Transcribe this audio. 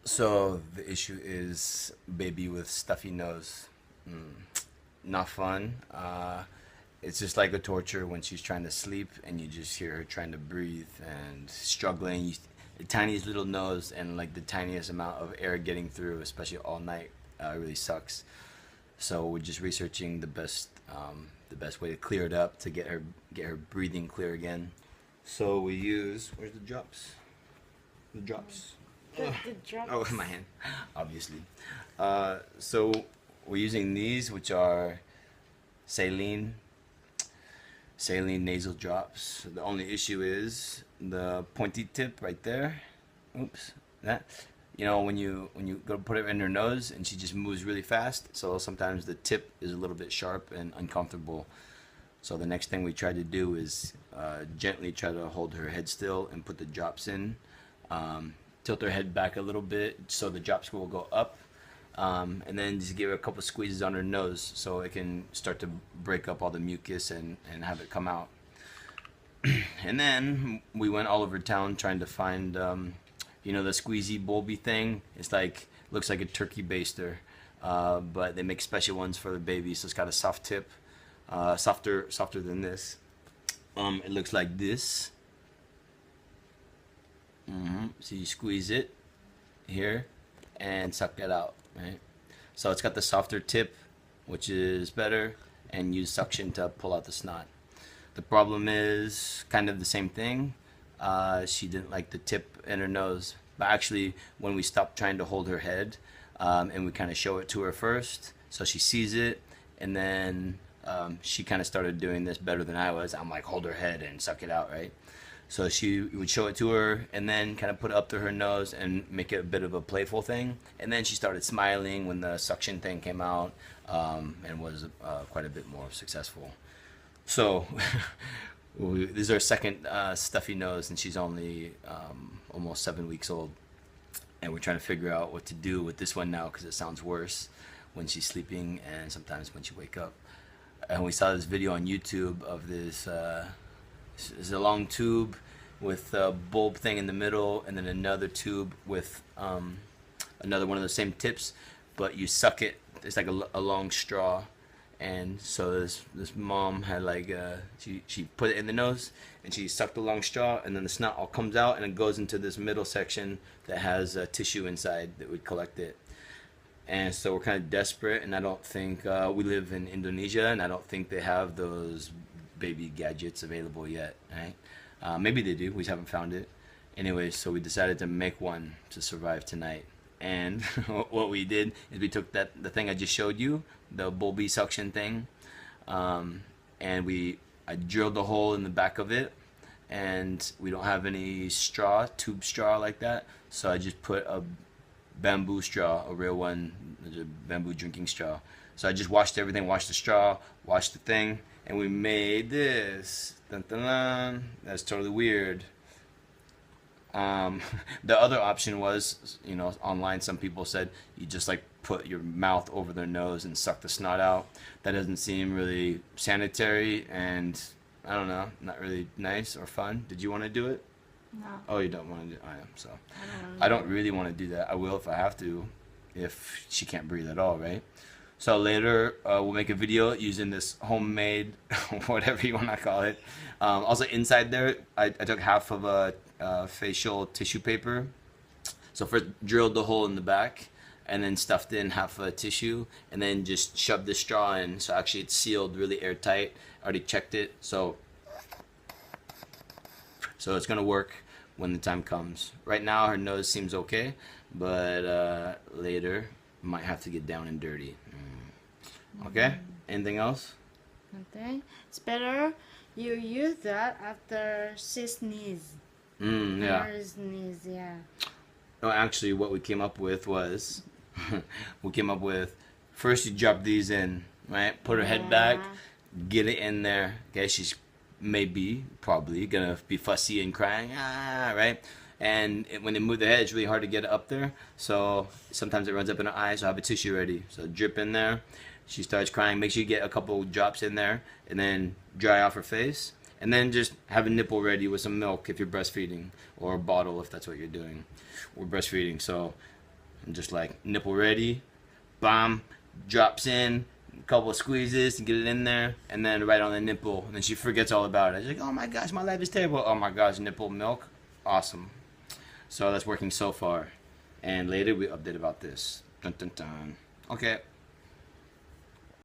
So the issue is baby with stuffy nose. Not fun. It's just like a torture when she's trying to sleep and you just hear her trying to breathe and struggling. The tiniest little nose and like the tiniest amount of air getting through, especially all night, really sucks. So we're just researching the best way to clear it up to get her breathing clear again. So we use where's the drops? The drops. The drops. Oh, my hand, obviously. So we're using these, which are saline, saline nasal drops. The only issue is the pointy tip right there. Oops, that. You know, when you go to put it in her nose and she just moves really fast, so sometimes the tip is a little bit sharp and uncomfortable. So the next thing we try to do is gently try to hold her head still and put the drops in. Tilt her head back a little bit so the drops will go up, and then just give her a couple squeezes on her nose so it can start to break up all the mucus and have it come out. And then we went all over town trying to find, you know, the squeezy bulby thing. It's like, looks like a turkey baster, but they make special ones for the baby, so it's got a soft tip, softer than this. It looks like this. So you squeeze it here and suck it out, right? So it's got the softer tip, which is better, and use suction to pull out the snot. The problem is kind of the same thing. She didn't like the tip in her nose, but actually when we stopped trying to hold her head, and we kind of show it to her first, so she sees it, and then she kind of started doing this better than I was. I'm like, hold her head and suck it out, right? So she would show it to her and then kind of put it up to her nose and make it a bit of a playful thing. And then she started smiling when the suction thing came out, and was quite a bit more successful. So this is our second stuffy nose, and she's only almost 7 weeks old. And we're trying to figure out what to do with this one now because it sounds worse when she's sleeping and sometimes when she wake up. And we saw this video on YouTube of this. Is a long tube with a bulb thing in the middle, and then another tube with another one of the same tips, but you suck it. It's like a long straw, and so this mom had like she put it in the nose and she sucked the long straw, and then the snot all comes out and it goes into this middle section that has tissue inside that would collect it. And so we're kind of desperate, and I don't think we live in Indonesia, and I don't think they have those baby gadgets available yet, right? Maybe they do, we just haven't found it. Anyway, so we decided to make one to survive tonight. And what we did is we took the thing I just showed you, the bulby suction thing, and I drilled the hole in the back of it, and we don't have any straw, tube straw like that, so I just put a bamboo straw, a real one, a bamboo drinking straw. So I just washed everything, washed the straw, washed the thing, and we made this. Dun, dun, dun. That's totally weird. The other option was, you know, online some people said you just like put your mouth over their nose and suck the snot out. That doesn't seem really sanitary, and I don't know, not really nice or fun. Did you want to do it? No. Oh, you don't want to do it? I am, so. I I don't really want to do that. I will if I have to, if she can't breathe at all, right? So later we'll make a video using this homemade, whatever you want to call it. Also inside there, I took half of a facial tissue paper. So first drilled the hole in the back, and then stuffed in half a tissue, and then just shoved the straw in. So actually it's sealed really airtight. I already checked it, so it's gonna work when the time comes. Right now her nose seems okay, but later might have to get down and dirty. Okay? Anything else? Okay. It's better you use that after she sneeze. Yeah. Her sneeze, yeah. No, actually, what we came up with was, first you drop these in, right? Put her head back, get it in there. Okay, she's probably gonna be fussy and crying, right? And when they move their head, it's really hard to get it up there. So sometimes it runs up in her eyes. So I have a tissue ready. So drip in there. She starts crying. Make sure you get a couple drops in there, and then dry off her face. And then just have a nipple ready with some milk if you're breastfeeding, or a bottle if that's what you're doing. We're breastfeeding, so I'm just like, nipple ready, bam, drops in, a couple of squeezes to get it in there, and then right on the nipple, and then she forgets all about it. She's like, oh my gosh, my life is terrible. Oh my gosh, nipple milk, awesome. So that's working so far. And later we update about this. Dun dun dun. Okay.